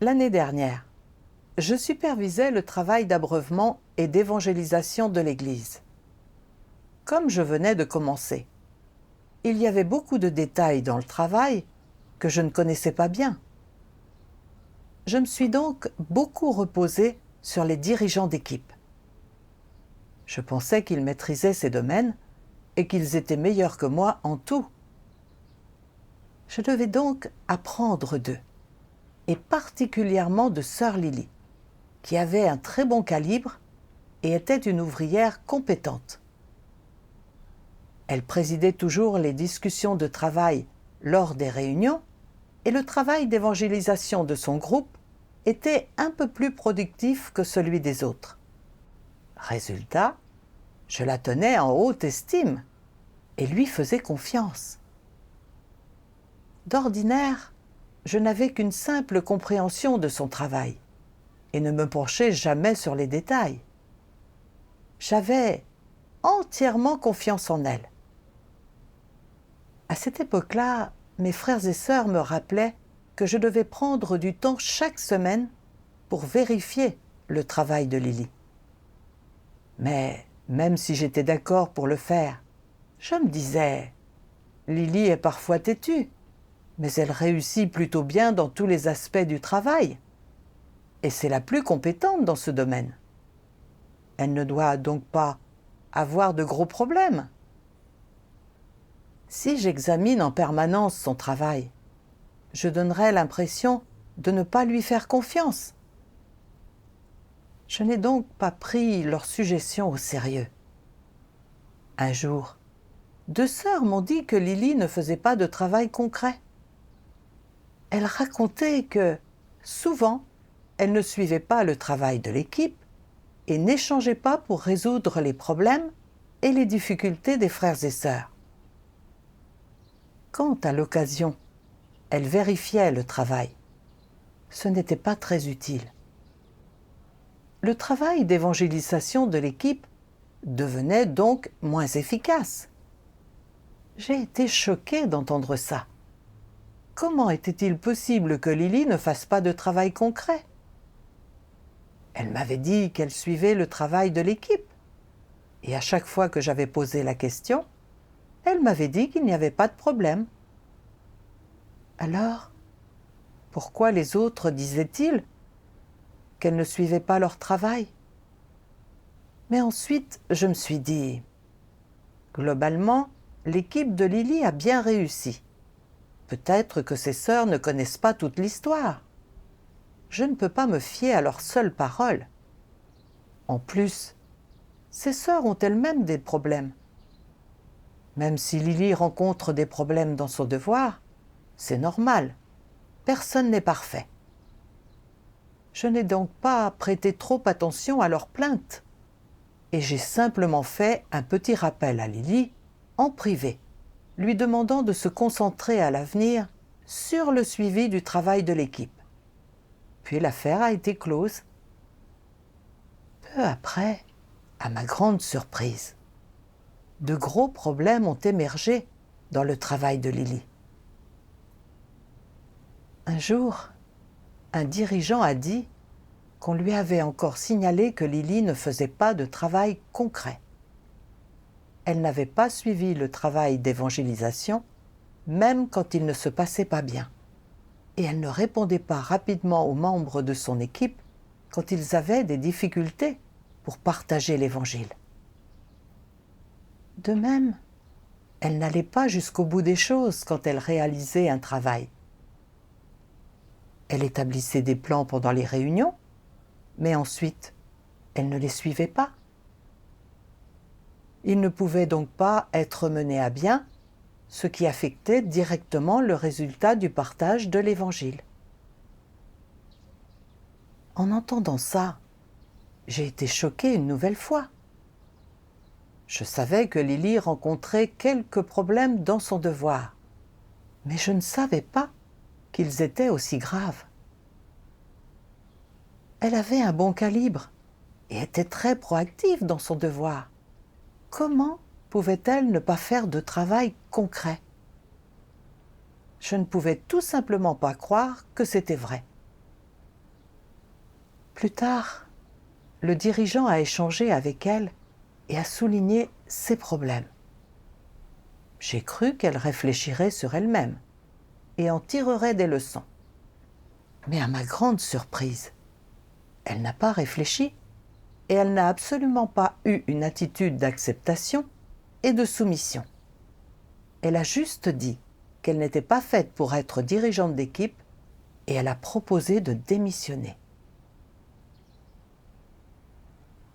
L'année dernière, je supervisais le travail d'abreuvement et d'évangélisation de l'Église. Comme je venais de commencer, il y avait beaucoup de détails dans le travail que je ne connaissais pas bien. Je me suis donc beaucoup reposée sur les dirigeants d'équipe. Je pensais qu'ils maîtrisaient ces domaines et qu'ils étaient meilleurs que moi en tout. Je devais donc apprendre d'eux, et particulièrement de sœur Lily, qui avait un très bon calibre et était une ouvrière compétente. Elle présidait toujours les discussions de travail lors des réunions et le travail d'évangélisation de son groupe était un peu plus productif que celui des autres. Résultat, je la tenais en haute estime et lui faisais confiance. D'ordinaire, je n'avais qu'une simple compréhension de son travail et ne me penchais jamais sur les détails. J'avais entièrement confiance en elle. À cette époque-là, mes frères et sœurs me rappelaient que je devais prendre du temps chaque semaine pour vérifier le travail de Lily. Mais même si j'étais d'accord pour le faire, je me disais, Lily est parfois têtue, mais elle réussit plutôt bien dans tous les aspects du travail. Et c'est la plus compétente dans ce domaine. Elle ne doit donc pas avoir de gros problèmes. Si j'examine en permanence son travail, je donnerais l'impression de ne pas lui faire confiance. Je n'ai donc pas pris leurs suggestions au sérieux. Un jour, 2 sœurs m'ont dit que Lily ne faisait pas de travail concret. Elles racontaient que, souvent, elle ne suivait pas le travail de l'équipe et n'échangeait pas pour résoudre les problèmes et les difficultés des frères et sœurs. Quand, à l'occasion, elle vérifiait le travail, ce n'était pas très utile. Le travail d'évangélisation de l'équipe devenait donc moins efficace. J'ai été choquée d'entendre ça. Comment était-il possible que Lily ne fasse pas de travail concret? Elle m'avait dit qu'elle suivait le travail de l'équipe. Et à chaque fois que j'avais posé la question, elle m'avait dit qu'il n'y avait pas de problème. Alors, pourquoi les autres disaient-ils qu'elles ne suivaient pas leur travail? Mais ensuite, je me suis dit, globalement, l'équipe de Lily a bien réussi. Peut-être que ses sœurs ne connaissent pas toute l'histoire. Je ne peux pas me fier à leurs seules paroles. En plus, ses sœurs ont elles-mêmes des problèmes. Même si Lily rencontre des problèmes dans son devoir, c'est normal. Personne n'est parfait. Je n'ai donc pas prêté trop attention à leurs plaintes. Et j'ai simplement fait un petit rappel à Lily, en privé, lui demandant de se concentrer à l'avenir sur le suivi du travail de l'équipe. Puis l'affaire a été close. Peu après, à ma grande surprise, de gros problèmes ont émergé dans le travail de Lily. Un jour, un dirigeant a dit qu'on lui avait encore signalé que Lily ne faisait pas de travail concret. Elle n'avait pas suivi le travail d'évangélisation, même quand il ne se passait pas bien. Et elle ne répondait pas rapidement aux membres de son équipe quand ils avaient des difficultés pour partager l'Évangile. De même, elle n'allait pas jusqu'au bout des choses quand elle réalisait un travail. Elle établissait des plans pendant les réunions, mais ensuite, elle ne les suivait pas. Il ne pouvait donc pas être mené à bien, ce qui affectait directement le résultat du partage de l'Évangile. En entendant ça, j'ai été choquée une nouvelle fois. Je savais que Lily rencontrait quelques problèmes dans son devoir, mais je ne savais pas qu'ils étaient aussi graves. Elle avait un bon calibre et était très proactive dans son devoir. Comment pouvait-elle ne pas faire de travail concret? Je ne pouvais tout simplement pas croire que c'était vrai. Plus tard, le dirigeant a échangé avec elle et a souligné ses problèmes. J'ai cru qu'elle réfléchirait sur elle-même et en tirerait des leçons. Mais à ma grande surprise, elle n'a pas réfléchi et elle n'a absolument pas eu une attitude d'acceptation et de soumission. Elle a juste dit qu'elle n'était pas faite pour être dirigeante d'équipe et elle a proposé de démissionner.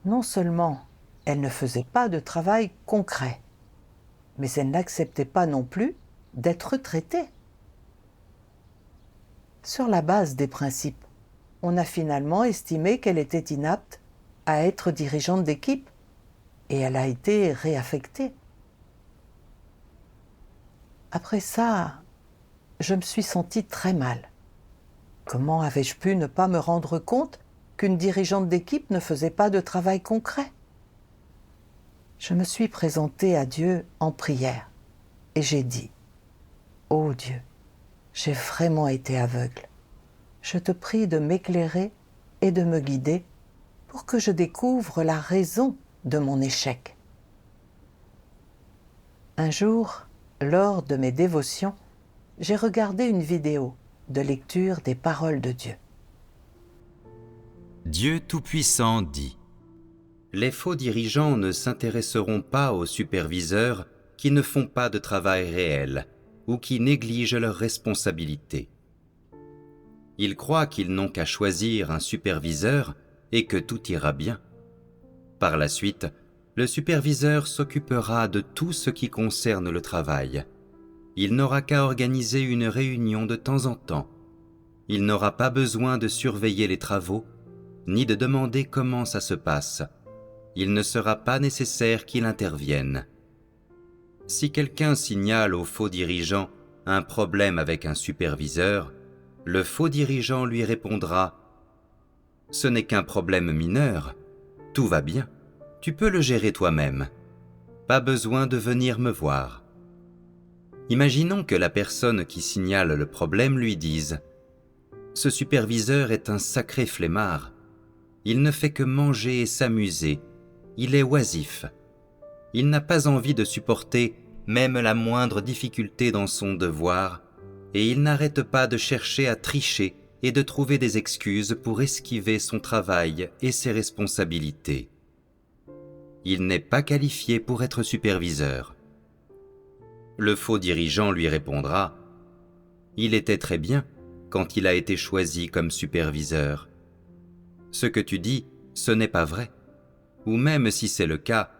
Non seulement elle ne faisait pas de travail concret, mais elle n'acceptait pas non plus d'être traitée. Sur la base des principes, on a finalement estimé qu'elle était inapte à être dirigeante d'équipe et elle a été réaffectée. Après ça, je me suis sentie très mal. Comment avais-je pu ne pas me rendre compte qu'une dirigeante d'équipe ne faisait pas de travail concret? Je me suis présentée à Dieu en prière et j'ai dit « Ô Dieu, j'ai vraiment été aveugle. Je te prie de m'éclairer et de me guider pour que je découvre la raison de mon échec. » Un jour, lors de mes dévotions, j'ai regardé une vidéo de lecture des paroles de Dieu. Dieu Tout-Puissant dit : les faux dirigeants ne s'intéresseront pas aux superviseurs qui ne font pas de travail réel ou qui négligent leurs responsabilités. Ils croient qu'ils n'ont qu'à choisir un superviseur et que tout ira bien. Par la suite, le superviseur s'occupera de tout ce qui concerne le travail. Il n'aura qu'à organiser une réunion de temps en temps. Il n'aura pas besoin de surveiller les travaux, ni de demander comment ça se passe. Il ne sera pas nécessaire qu'il intervienne. Si quelqu'un signale au faux dirigeant un problème avec un superviseur, le faux dirigeant lui répondra : « Ce n'est qu'un problème mineur, tout va bien, tu peux le gérer toi-même, pas besoin de venir me voir. » Imaginons que la personne qui signale le problème lui dise : « Ce superviseur est un sacré flemmard, il ne fait que manger et s'amuser, il est oisif. Il n'a pas envie de supporter même la moindre difficulté dans son devoir, et il n'arrête pas de chercher à tricher et de trouver des excuses pour esquiver son travail et ses responsabilités. Il n'est pas qualifié pour être superviseur. » Le faux dirigeant lui répondra : « Il était très bien quand il a été choisi comme superviseur. Ce que tu dis, ce n'est pas vrai. Ou même si c'est le cas,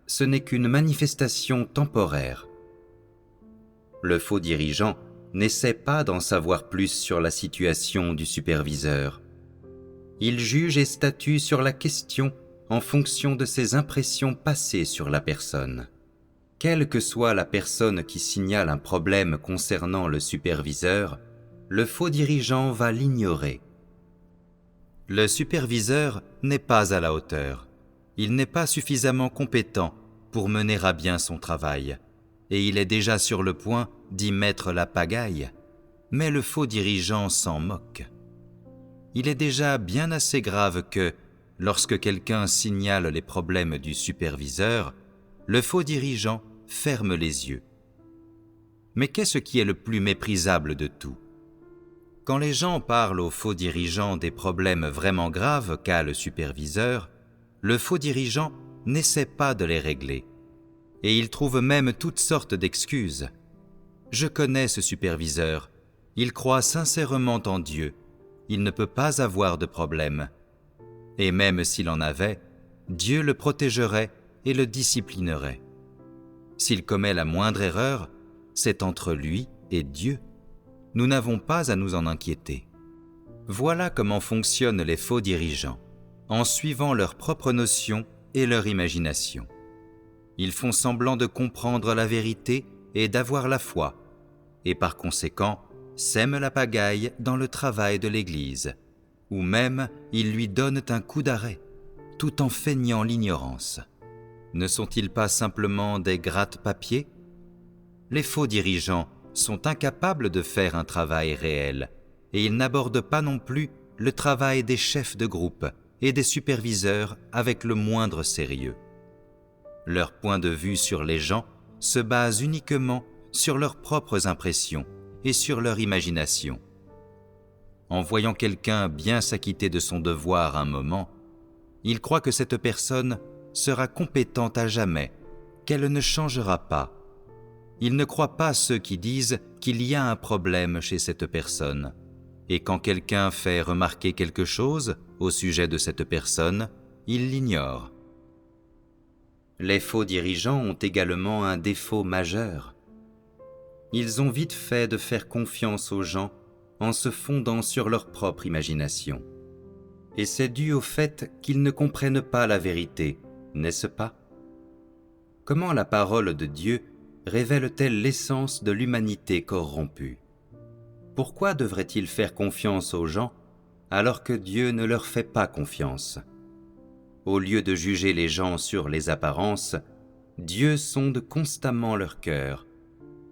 ce n'est qu'une manifestation temporaire. » Le faux dirigeant n'essaie pas d'en savoir plus sur la situation du superviseur. Il juge et statue sur la question en fonction de ses impressions passées sur la personne. Quelle que soit la personne qui signale un problème concernant le superviseur, le faux dirigeant va l'ignorer. Le superviseur n'est pas à la hauteur. Il n'est pas suffisamment compétent pour mener à bien son travail, et il est déjà sur le point d'y mettre la pagaille, mais le faux dirigeant s'en moque. Il est déjà bien assez grave que, lorsque quelqu'un signale les problèmes du superviseur, le faux dirigeant ferme les yeux. Mais qu'est-ce qui est le plus méprisable de tout ? Quand les gens parlent au faux dirigeant des problèmes vraiment graves qu'a le superviseur, le faux dirigeant n'essaie pas de les régler. Et il trouve même toutes sortes d'excuses. « Je connais ce superviseur, il croit sincèrement en Dieu, il ne peut pas avoir de problème. Et même s'il en avait, Dieu le protégerait et le disciplinerait. S'il commet la moindre erreur, c'est entre lui et Dieu. Nous n'avons pas à nous en inquiéter. » Voilà comment fonctionnent les faux dirigeants, en suivant leurs propres notions et leur imagination. Ils font semblant de comprendre la vérité et d'avoir la foi, et par conséquent sèment la pagaille dans le travail de l'Église, ou même ils lui donnent un coup d'arrêt, tout en feignant l'ignorance. Ne sont-ils pas simplement des gratte-papiers ? Les faux dirigeants sont incapables de faire un travail réel, et ils n'abordent pas non plus le travail des chefs de groupe et des superviseurs avec le moindre sérieux. Leur point de vue sur les gens se base uniquement sur leurs propres impressions et sur leur imagination. En voyant quelqu'un bien s'acquitter de son devoir un moment, ils croient que cette personne sera compétente à jamais, qu'elle ne changera pas. Ils ne croient pas ceux qui disent qu'il y a un problème chez cette personne. Et quand quelqu'un fait remarquer quelque chose au sujet de cette personne, ils l'ignorent. Les faux dirigeants ont également un défaut majeur. Ils ont vite fait de faire confiance aux gens en se fondant sur leur propre imagination. Et c'est dû au fait qu'ils ne comprennent pas la vérité, n'est-ce pas? Comment la parole de Dieu révèle-t-elle l'essence de l'humanité corrompue? Pourquoi devraient-ils faire confiance aux gens alors que Dieu ne leur fait pas confiance? Au lieu de juger les gens sur les apparences, Dieu sonde constamment leur cœur.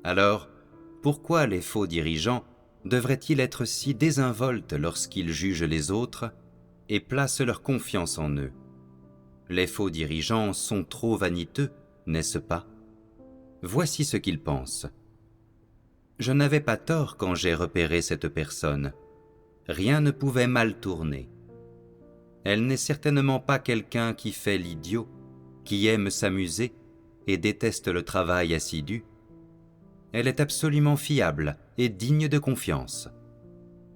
Alors, pourquoi les faux dirigeants devraient-ils être si désinvoltes lorsqu'ils jugent les autres et placent leur confiance en eux? Les faux dirigeants sont trop vaniteux, n'est-ce pas? Voici ce qu'ils pensent. Je n'avais pas tort quand j'ai repéré cette personne. Rien ne pouvait mal tourner. Elle n'est certainement pas quelqu'un qui fait l'idiot, qui aime s'amuser et déteste le travail assidu. Elle est absolument fiable et digne de confiance.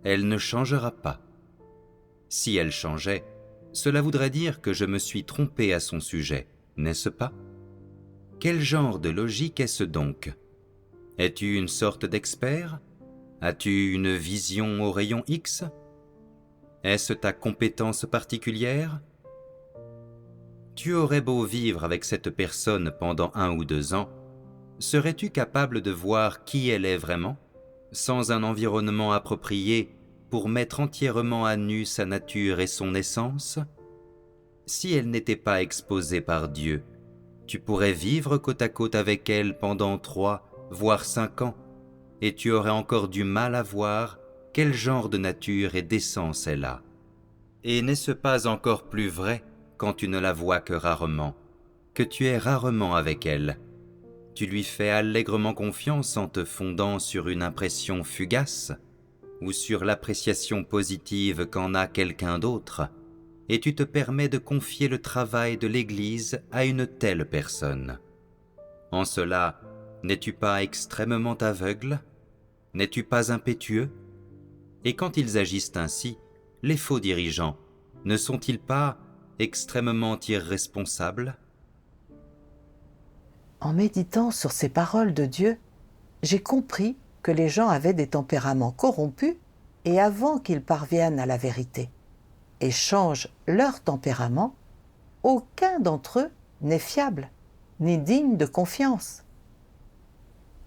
Elle ne changera pas. Si elle changeait, cela voudrait dire que je me suis trompé à son sujet, n'est-ce pas? Quel genre de logique est-ce donc? Es-tu une sorte d'expert? As-tu une vision au rayon X? Est-ce ta compétence particulière? Tu aurais beau vivre avec cette personne pendant 1 ou 2 ans, serais-tu capable de voir qui elle est vraiment, sans un environnement approprié pour mettre entièrement à nu sa nature et son essence? Si elle n'était pas exposée par Dieu, tu pourrais vivre côte à côte avec elle pendant 3, voire 5 ans, et tu aurais encore du mal à voir quel genre de nature et d'essence elle a. Et n'est-ce pas encore plus vrai quand tu ne la vois que rarement, que tu es rarement avec elle? Tu lui fais allègrement confiance en te fondant sur une impression fugace ou sur l'appréciation positive qu'en a quelqu'un d'autre, et tu te permets de confier le travail de l'Église à une telle personne. En cela, n'es-tu pas extrêmement aveugle? N'es-tu pas impétueux? Et quand ils agissent ainsi, les faux dirigeants, ne sont-ils pas extrêmement irresponsables? En méditant sur ces paroles de Dieu, j'ai compris que les gens avaient des tempéraments corrompus et avant qu'ils parviennent à la vérité et changent leur tempérament, aucun d'entre eux n'est fiable ni digne de confiance.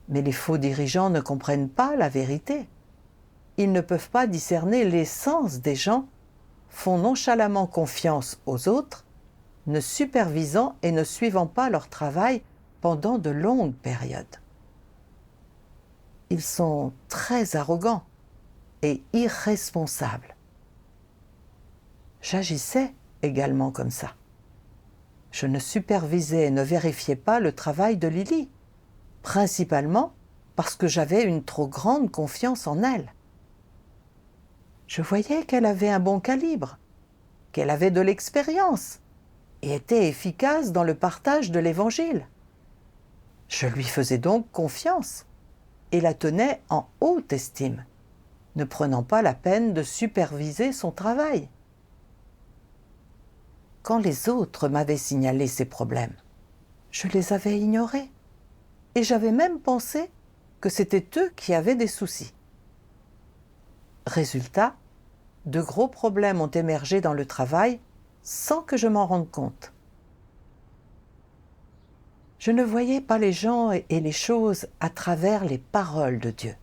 Mais les faux dirigeants ne comprennent pas la vérité. Ils ne peuvent pas discerner l'essence des gens, font nonchalamment confiance aux autres, ne supervisant et ne suivant pas leur travail pendant de longues périodes. Ils sont très arrogants et irresponsables. J'agissais également comme ça. Je ne supervisais et ne vérifiais pas le travail de Lily, principalement parce que j'avais une trop grande confiance en elle. Je voyais qu'elle avait un bon calibre, qu'elle avait de l'expérience et était efficace dans le partage de l'Évangile. Je lui faisais donc confiance et la tenais en haute estime, ne prenant pas la peine de superviser son travail. Quand les autres m'avaient signalé ces problèmes, je les avais ignorés et j'avais même pensé que c'était eux qui avaient des soucis. Résultat, de gros problèmes ont émergé dans le travail sans que je m'en rende compte. Je ne voyais pas les gens et les choses à travers les paroles de Dieu.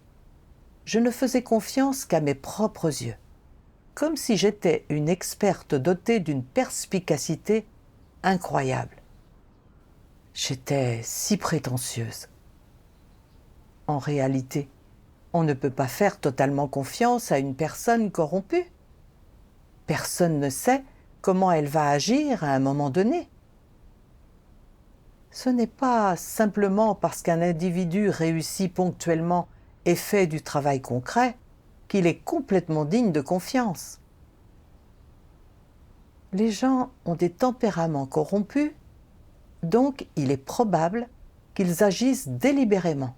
Je ne faisais confiance qu'à mes propres yeux, comme si j'étais une experte dotée d'une perspicacité incroyable. J'étais si prétentieuse. En réalité, on ne peut pas faire totalement confiance à une personne corrompue. personne ne sait comment elle va agir à un moment donné. Ce n'est pas simplement parce qu'un individu réussit ponctuellement et fait du travail concret qu'il est complètement digne de confiance. Les gens ont des tempéraments corrompus, donc il est probable qu'ils agissent délibérément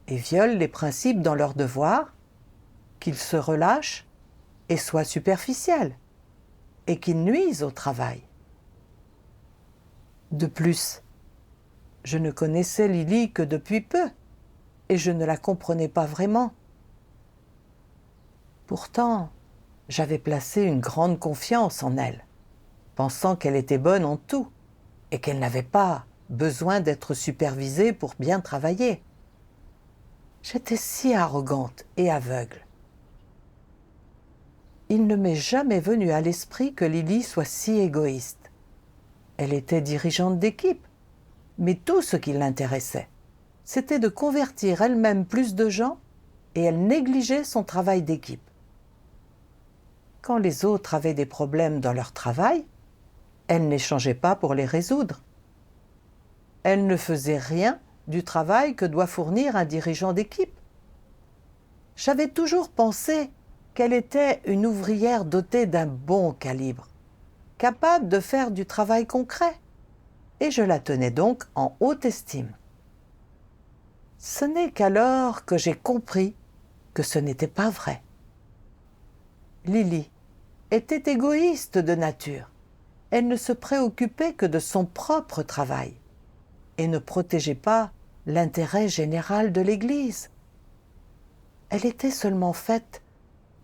et violent les principes dans leurs devoirs, qu'ils se relâchent et soient superficiels, et qu'ils nuisent au travail. De plus, je ne connaissais Lily que depuis peu, et je ne la comprenais pas vraiment. Pourtant, j'avais placé une grande confiance en elle, pensant qu'elle était bonne en tout, et qu'elle n'avait pas besoin d'être supervisée pour bien travailler. J'étais si arrogante et aveugle. Il ne m'est jamais venu à l'esprit que Lily soit si égoïste. Elle était dirigeante d'équipe, mais tout ce qui l'intéressait, c'était de convertir elle-même plus de gens, et elle négligeait son travail d'équipe. Quand les autres avaient des problèmes dans leur travail, elle n'échangeait pas pour les résoudre. Elle ne faisait rien du travail que doit fournir un dirigeant d'équipe. J'avais toujours pensé qu'elle était une ouvrière dotée d'un bon calibre, capable de faire du travail concret, et je la tenais donc en haute estime. Ce n'est qu'alors que j'ai compris que ce n'était pas vrai. Lily était égoïste de nature. Elle ne se préoccupait que de son propre travail et ne protégeait pas l'intérêt général de l'Église. Elle était seulement faite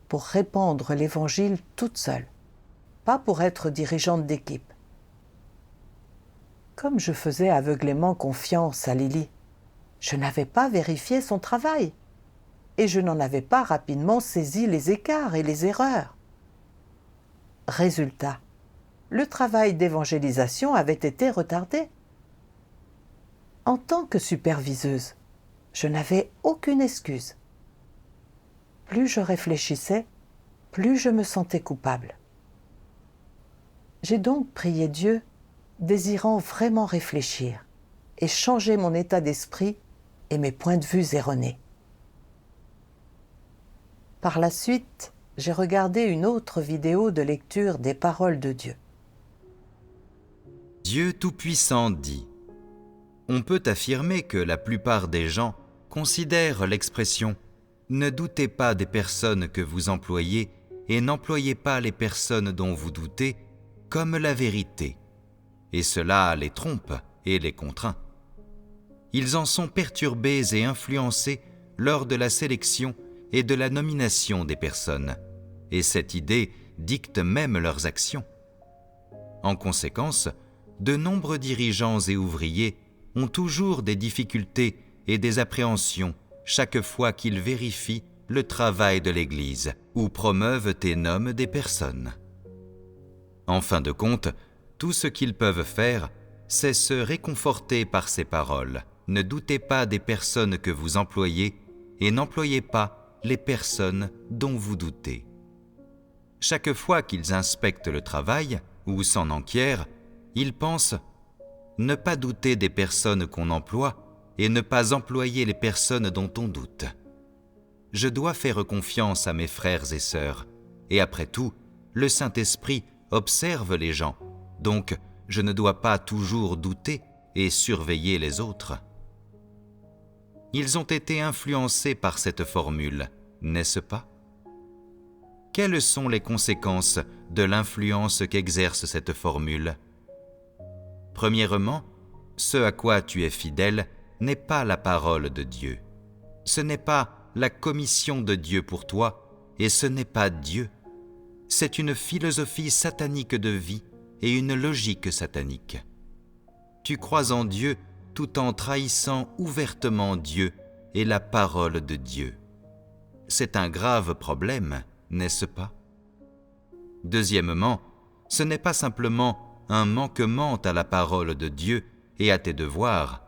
pour répandre l'Évangile toute seule, pas pour être dirigeante d'équipe. Comme je faisais aveuglément confiance à Lily, je n'avais pas vérifié son travail et je n'en avais pas rapidement saisi les écarts et les erreurs. Résultat, le travail d'évangélisation avait été retardé. En tant que superviseuse, je n'avais aucune excuse. Plus je réfléchissais, plus je me sentais coupable. J'ai donc prié Dieu, désirant vraiment réfléchir et changer mon état d'esprit et mes points de vue erronés. Par la suite, j'ai regardé une autre vidéo de lecture des paroles de Dieu. Dieu Tout-Puissant dit : on peut affirmer que la plupart des gens considèrent l'expression « ne doutez pas des personnes que vous employez et n'employez pas les personnes dont vous doutez » comme la vérité, et cela les trompe et les contraint. Ils en sont perturbés et influencés lors de la sélection et de la nomination des personnes, et cette idée dicte même leurs actions. En conséquence, de nombreux dirigeants et ouvriers ont toujours des difficultés et des appréhensions chaque fois qu'ils vérifient le travail de l'Église ou promeuvent et nomment des personnes. En fin de compte, tout ce qu'ils peuvent faire, c'est se réconforter par ces paroles. Ne doutez pas des personnes que vous employez et n'employez pas les personnes dont vous doutez. Chaque fois qu'ils inspectent le travail ou s'en enquièrent, ils pensent ne pas douter des personnes qu'on emploie et ne pas employer les personnes dont on doute. Je dois faire confiance à mes frères et sœurs, et après tout, le Saint-Esprit observe les gens, donc je ne dois pas toujours douter et surveiller les autres. Ils ont été influencés par cette formule, n'est-ce pas ? Quelles sont les conséquences de l'influence qu'exerce cette formule ? Premièrement, ce à quoi tu es fidèle n'est pas la parole de Dieu. Ce n'est pas la commission de Dieu pour toi, et ce n'est pas Dieu. C'est une philosophie satanique de vie et une logique satanique. Tu crois en Dieu tout en trahissant ouvertement Dieu et la parole de Dieu. C'est un grave problème, n'est-ce pas ? Deuxièmement, ce n'est pas simplement un manquement à la parole de Dieu et à tes devoirs,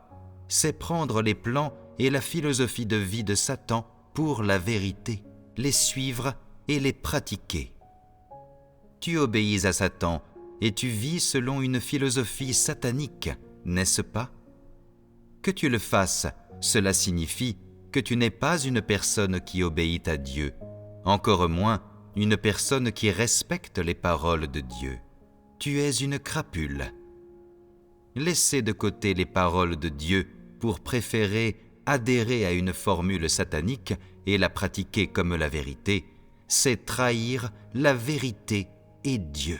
c'est prendre les plans et la philosophie de vie de Satan pour la vérité, les suivre et les pratiquer. Tu obéis à Satan et tu vis selon une philosophie satanique, n'est-ce pas? Que tu le fasses, cela signifie que tu n'es pas une personne qui obéit à Dieu, encore moins une personne qui respecte les paroles de Dieu. Tu es une crapule. Laisser de côté les paroles de Dieu pour préférer adhérer à une formule satanique et la pratiquer comme la vérité, c'est trahir la vérité et Dieu.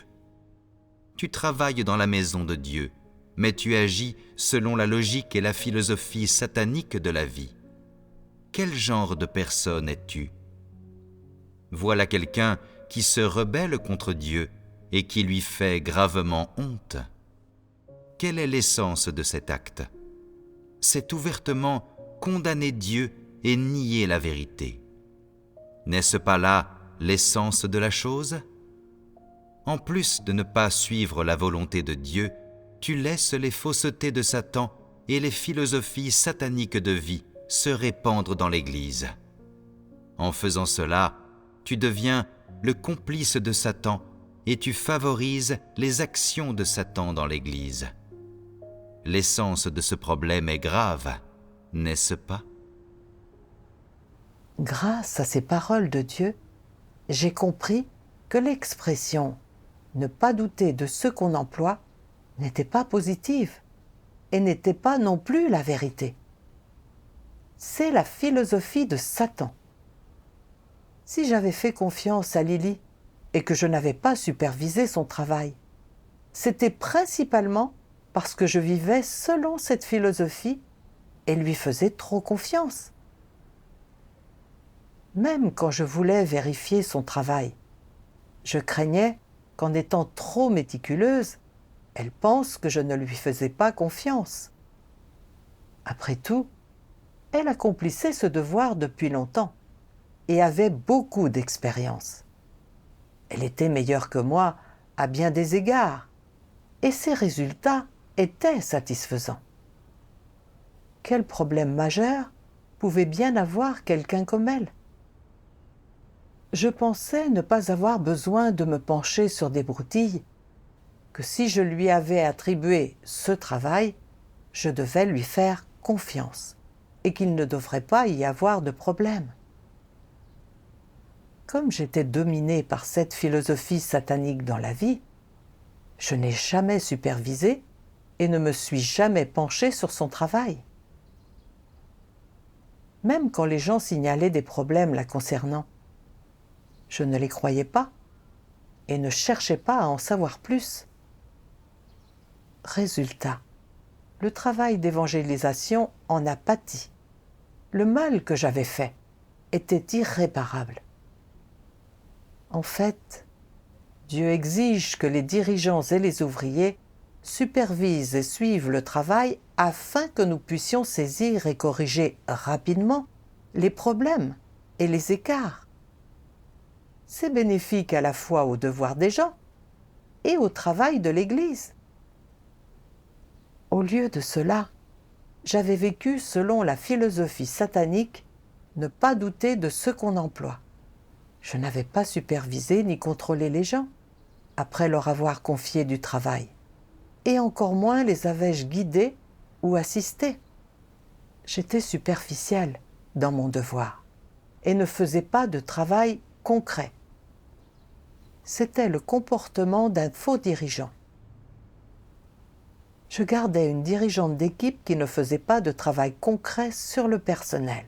Tu travailles dans la maison de Dieu, mais tu agis selon la logique et la philosophie satanique de la vie. Quel genre de personne es-tu? Voilà quelqu'un qui se rebelle contre Dieu et qui lui fait gravement honte. Quelle est l'essence de cet acte? C'est ouvertement condamner Dieu et nier la vérité. N'est-ce pas là l'essence de la chose? En plus de ne pas suivre la volonté de Dieu, tu laisses les faussetés de Satan et les philosophies sataniques de vie se répandre dans l'Église. En faisant cela, tu deviens le complice de Satan et tu favorises les actions de Satan dans l'Église. L'essence de ce problème est grave, n'est-ce pas? Grâce à ces paroles de Dieu, j'ai compris que l'expression « ne pas douter de ce qu'on emploie » n'était pas positive et n'était pas non plus la vérité. C'est la philosophie de Satan. Si j'avais fait confiance à Lily et que je n'avais pas supervisé son travail, c'était principalement parce que je vivais selon cette philosophie et lui faisais trop confiance. Même quand je voulais vérifier son travail, je craignais qu'en étant trop méticuleuse, elle pense que je ne lui faisais pas confiance. Après tout, elle accomplissait ce devoir depuis longtemps et avait beaucoup d'expérience. Elle était meilleure que moi à bien des égards et ses résultats étaient satisfaisants. Quel problème majeur pouvait bien avoir quelqu'un comme elle? Je pensais ne pas avoir besoin de me pencher sur des broutilles, que si je lui avais attribué ce travail, je devais lui faire confiance et qu'il ne devrait pas y avoir de problème. Comme j'étais dominée par cette philosophie satanique dans la vie, je n'ai jamais supervisé et ne me suis jamais penchée sur son travail. Même quand les gens signalaient des problèmes la concernant, je ne les croyais pas et ne cherchais pas à en savoir plus. Résultat, le travail d'évangélisation en a pâti. Le mal que j'avais fait était irréparable. En fait, Dieu exige que les dirigeants et les ouvriers supervisent et suivent le travail afin que nous puissions saisir et corriger rapidement les problèmes et les écarts. C'est bénéfique à la fois aux devoirs des gens et au travail de l'Église. Au lieu de cela, j'avais vécu selon la philosophie satanique « ne pas douter de ce qu'on emploie ». Je n'avais pas supervisé ni contrôlé les gens après leur avoir confié du travail, et encore moins les avais-je guidés ou assistés. J'étais superficielle dans mon devoir et ne faisais pas de travail concret. C'était le comportement d'un faux dirigeant. Je gardais une dirigeante d'équipe qui ne faisait pas de travail concret sur le personnel.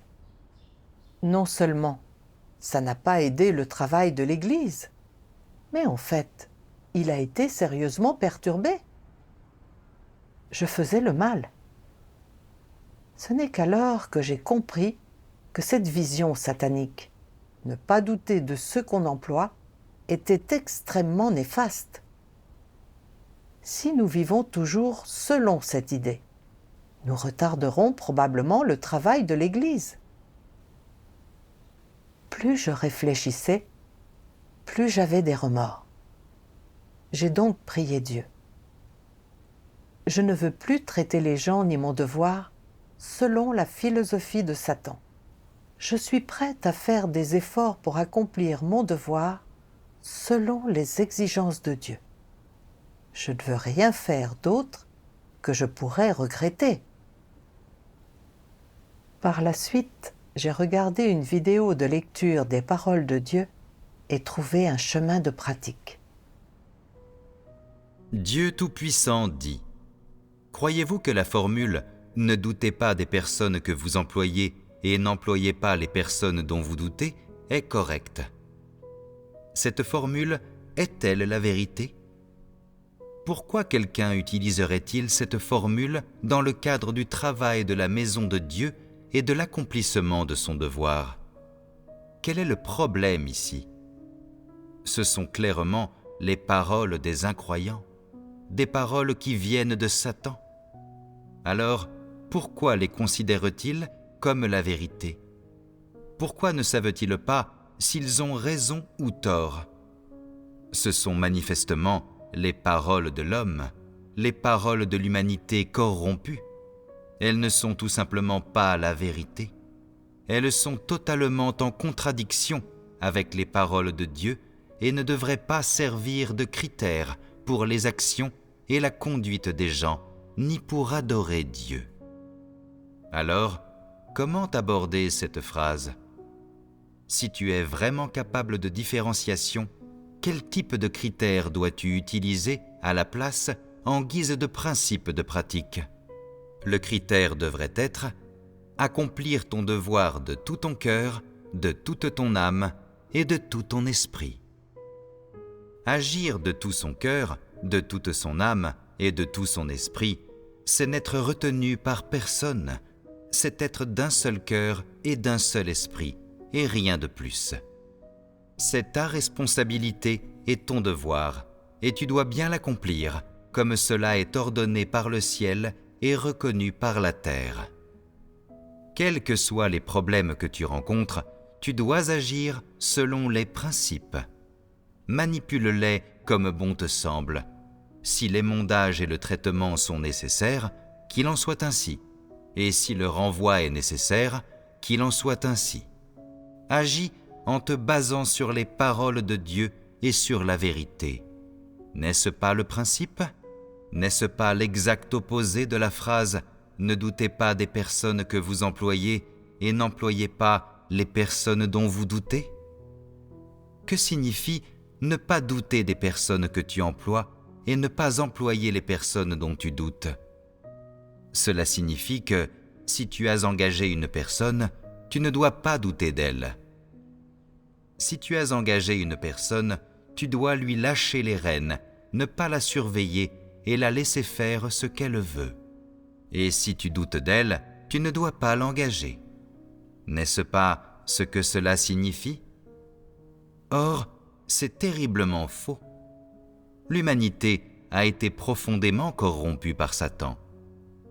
Non seulement ça n'a pas aidé le travail de l'Église, mais en fait, il a été sérieusement perturbé. Je faisais le mal. Ce n'est qu'alors que j'ai compris que cette vision satanique, ne pas douter de ce qu'on emploie, était extrêmement néfaste. Si nous vivons toujours selon cette idée, nous retarderons probablement le travail de l'Église. Plus je réfléchissais, plus j'avais des remords. J'ai donc prié Dieu. Je ne veux plus traiter les gens ni mon devoir selon la philosophie de Satan. Je suis prête à faire des efforts pour accomplir mon devoir selon les exigences de Dieu. Je ne veux rien faire d'autre que je pourrais regretter. Par la suite, j'ai regardé une vidéo de lecture des paroles de Dieu et trouvé un chemin de pratique. Dieu Tout-Puissant dit : croyez-vous que la formule « ne doutez pas des personnes que vous employez et n'employez pas les personnes dont vous doutez » est correcte? Cette formule est-elle la vérité? Pourquoi quelqu'un utiliserait-il cette formule dans le cadre du travail de la maison de Dieu et de l'accomplissement de son devoir? Quel est le problème ici? Ce sont clairement les paroles des incroyants, des paroles qui viennent de Satan. Alors, pourquoi les considèrent-ils comme la vérité? Pourquoi ne savent-ils pas s'ils ont raison ou tort? Ce sont manifestement les paroles de l'homme, les paroles de l'humanité corrompue. Elles ne sont tout simplement pas la vérité. Elles sont totalement en contradiction avec les paroles de Dieu et ne devraient pas servir de critères pour les actions et la conduite des gens, ni pour adorer Dieu. Alors, comment aborder cette phrase? Si tu es vraiment capable de différenciation, quel type de critères dois-tu utiliser à la place en guise de principe de pratique? Le critère devrait être « accomplir ton devoir de tout ton cœur, de toute ton âme et de tout ton esprit ». Agir de tout son cœur, de toute son âme et de tout son esprit, c'est n'être retenu par personne, c'est être d'un seul cœur et d'un seul esprit, et rien de plus. C'est ta responsabilité et ton devoir, et tu dois bien l'accomplir, comme cela est ordonné par le ciel et reconnu par la terre. Quels que soient les problèmes que tu rencontres, tu dois agir selon les principes. Manipule-les comme bon te semble. Si l'émondage et le traitement sont nécessaires, qu'il en soit ainsi. Et si le renvoi est nécessaire, qu'il en soit ainsi. Agis en te basant sur les paroles de Dieu et sur la vérité. N'est-ce pas le principe? N'est-ce pas l'exact opposé de la phrase « Ne doutez pas des personnes que vous employez et n'employez pas les personnes dont vous doutez » Que signifie ne pas douter des personnes que tu emploies et ne pas employer les personnes dont tu doutes? Cela signifie que, si tu as engagé une personne, tu ne dois pas douter d'elle. Si tu as engagé une personne, tu dois lui lâcher les rênes, ne pas la surveiller et la laisser faire ce qu'elle veut. Et si tu doutes d'elle, tu ne dois pas l'engager. N'est-ce pas ce que cela signifie? Or, c'est terriblement faux. L'humanité a été profondément corrompue par Satan.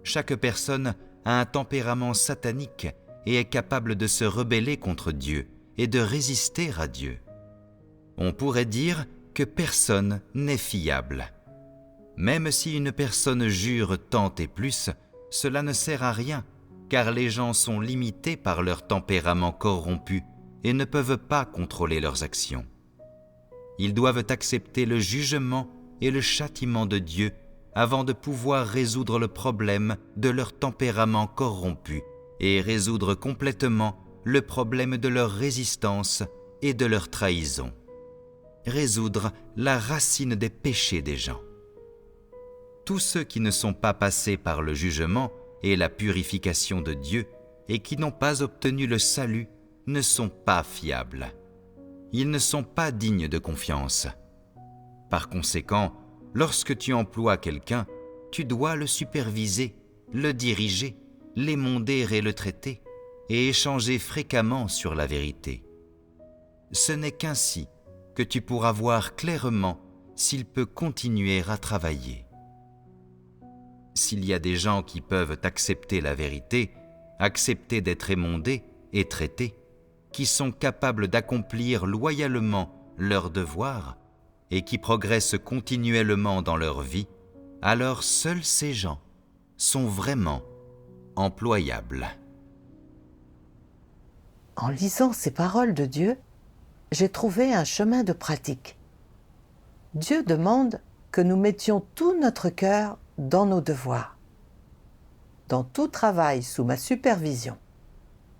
Chaque personne a un tempérament satanique et est capable de se rebeller contre Dieu et de résister à Dieu. On pourrait dire que personne n'est fiable. Même si une personne jure tant et plus, cela ne sert à rien, car les gens sont limités par leur tempérament corrompu et ne peuvent pas contrôler leurs actions. Ils doivent accepter le jugement et le châtiment de Dieu avant de pouvoir résoudre le problème de leur tempérament corrompu et résoudre complètement le problème de leur résistance et de leur trahison. Résoudre la racine des péchés des gens. Tous ceux qui ne sont pas passés par le jugement et la purification de Dieu et qui n'ont pas obtenu le salut ne sont pas fiables. Ils ne sont pas dignes de confiance. Par conséquent, lorsque tu emploies quelqu'un, tu dois le superviser, le diriger, l'émonder et le traiter, et échanger fréquemment sur la vérité. Ce n'est qu'ainsi que tu pourras voir clairement s'il peut continuer à travailler. S'il y a des gens qui peuvent accepter la vérité, accepter d'être émondés et traités, qui sont capables d'accomplir loyalement leur devoir et qui progressent continuellement dans leur vie, alors seuls ces gens sont vraiment employables. En lisant ces paroles de Dieu, j'ai trouvé un chemin de pratique Dieu demande que nous mettions tout notre cœur dans nos devoirs, dans tout travail sous ma supervision.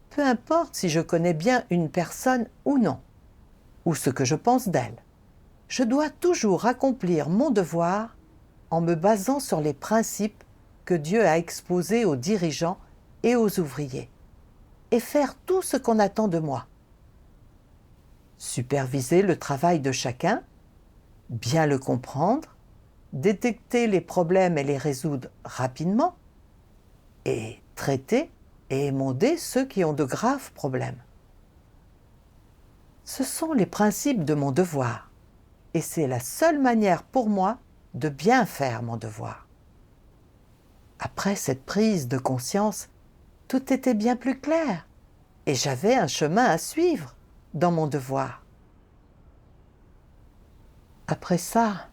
Peu importe si je connais bien une personne ou non, ou ce que je pense d'elle. Je dois toujours accomplir mon devoir en me basant sur les principes que Dieu a exposés aux dirigeants et aux ouvriers, et faire tout ce qu'on attend de moi. Superviser le travail de chacun, bien le comprendre, détecter les problèmes et les résoudre rapidement, et traiter et émonder ceux qui ont de graves problèmes. Ce sont les principes de mon devoir, et c'est la seule manière pour moi de bien faire mon devoir. Après cette prise de conscience, tout était bien plus clair, et j'avais un chemin à suivre dans mon devoir. Après ça,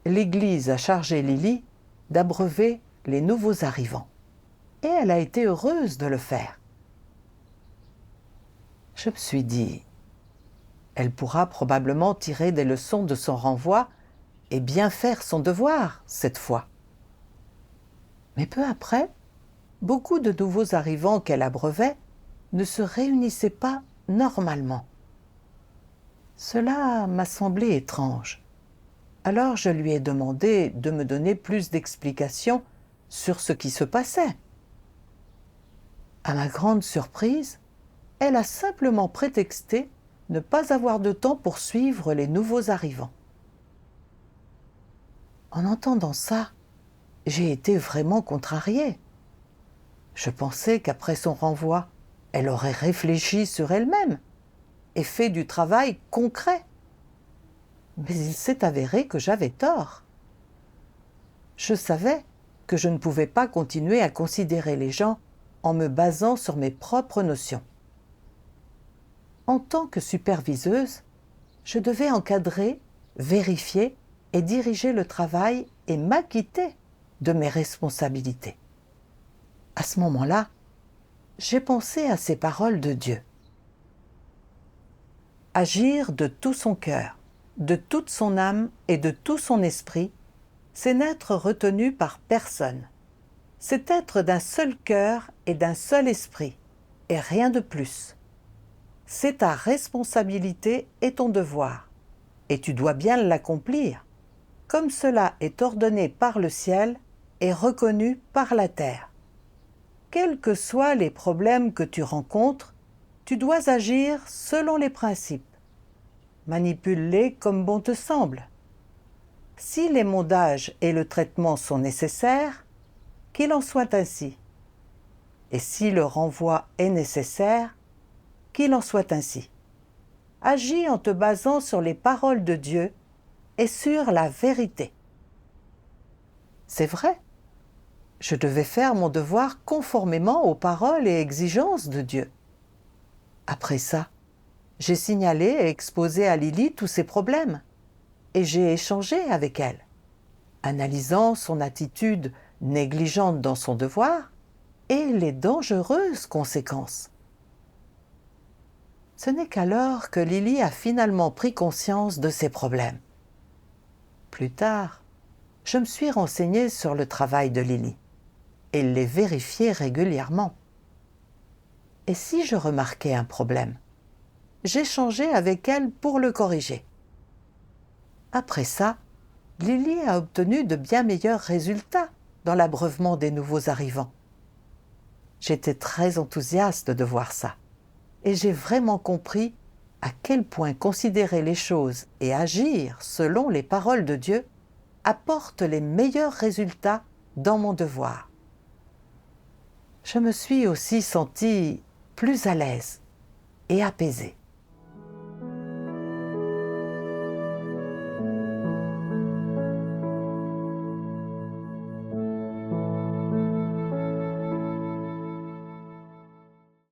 l'Église a chargé Lily d'abreuver les nouveaux arrivants, et elle a été heureuse de le faire. Je me suis dit, elle pourra probablement tirer des leçons de son renvoi et bien faire son devoir cette fois. Mais peu après, beaucoup de nouveaux arrivants qu'elle abreuvait ne se réunissaient pas normalement. Cela m'a semblé étrange. Alors je lui ai demandé de me donner plus d'explications sur ce qui se passait. À ma grande surprise, elle a simplement prétexté ne pas avoir de temps pour suivre les nouveaux arrivants. En entendant ça, j'ai été vraiment contrariée. Je pensais qu'après son renvoi, elle aurait réfléchi sur elle-même et fait du travail concret. Mais il s'est avéré que j'avais tort. Je savais que je ne pouvais pas continuer à considérer les gens en me basant sur mes propres notions. En tant que superviseuse, je devais encadrer, vérifier et diriger le travail et m'acquitter de mes responsabilités. À ce moment-là, j'ai pensé à ces paroles de Dieu. Agir de tout son cœur, de toute son âme et de tout son esprit, c'est n'être retenu par personne. C'est être d'un seul cœur et d'un seul esprit, et rien de plus. C'est ta responsabilité et ton devoir, et tu dois bien l'accomplir, comme cela est ordonné par le ciel et reconnu par la terre. Quels que soient les problèmes que tu rencontres, tu dois agir selon les principes. Manipule-les comme bon te semble. Si l'émondage et le traitement sont nécessaires, qu'il en soit ainsi. Et si le renvoi est nécessaire, qu'il en soit ainsi. Agis en te basant sur les paroles de Dieu et sur la vérité. C'est vrai, je devais faire mon devoir conformément aux paroles et exigences de Dieu. Après ça, j'ai signalé et exposé à Lily tous ses problèmes, et j'ai échangé avec elle, analysant son attitude négligente dans son devoir et les dangereuses conséquences. Ce n'est qu'alors que Lily a finalement pris conscience de ses problèmes. Plus tard, je me suis renseignée sur le travail de Lily et l'ai vérifié régulièrement. Et si je remarquais un problème, j'échangeais avec elle pour le corriger. Après ça, Lily a obtenu de bien meilleurs résultats dans l'abreuvement des nouveaux arrivants. J'étais très enthousiaste de voir ça, et j'ai vraiment compris à quel point considérer les choses et agir selon les paroles de Dieu apporte les meilleurs résultats dans mon devoir. Je me suis aussi sentie plus à l'aise et apaisée.